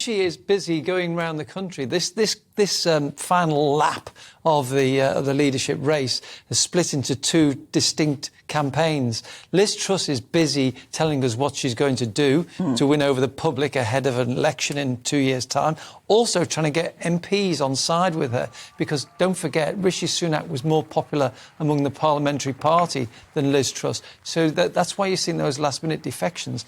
She is busy going around the country. This final lap of the leadership race has split into two distinct campaigns. Liz Truss is busy telling us what she's going to do to win over the public ahead of an election in 2 years' time. Also trying to get MPs on side with her, because don't forget, Rishi Sunak was more popular among the parliamentary party than Liz Truss. So that's why you're seeing those last-minute defections.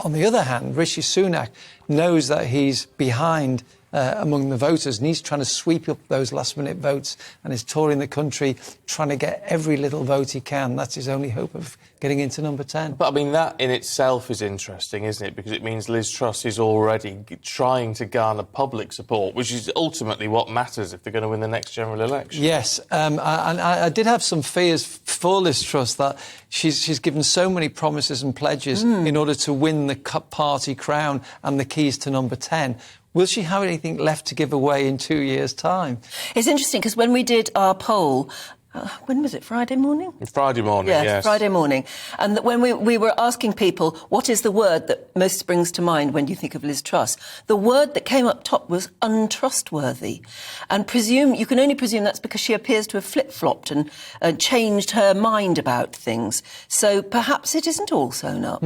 On the other hand, Rishi Sunak knows that he's behind among the voters, and he's trying to sweep up those last-minute votes and is touring the country trying to get every little vote he can. That's his only hope of getting into number 10. But, I mean, that in itself is interesting, isn't it? Because it means Liz Truss is already trying to garner public support, which is ultimately what matters if they're going to win the next general election. Yes, and I did have some fears for Liz Truss that she's given so many promises and pledges in order to win the party crown and the keys to number 10. Will she have anything left to give away in 2 years' time? It's interesting because when we did our poll, when was it, Friday morning? Friday morning, yes. Friday morning. And when we were asking people, what is the word that most springs to mind when you think of Liz Truss? The word that came up top was untrustworthy. And you can only presume that's because she appears to have flip-flopped and changed her mind about things. So perhaps it isn't all sewn up.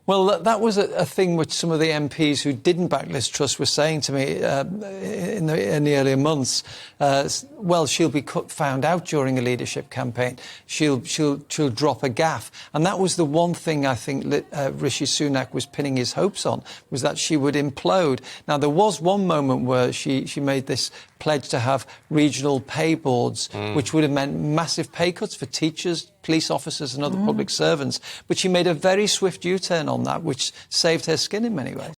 Well, that was a thing which some of the MPs who didn't back Liz Truss were saying to me in the earlier months. Well, she'll be found out during a leadership campaign. She'll drop a gaffe. And that was the one thing I think Rishi Sunak was pinning his hopes on, was that she would implode. Now, there was one moment where she made this pledge to have regional pay boards, which would have meant massive pay cuts for teachers, police officers and other public servants. But she made a very swift U-turn on that, which saved her skin in many ways.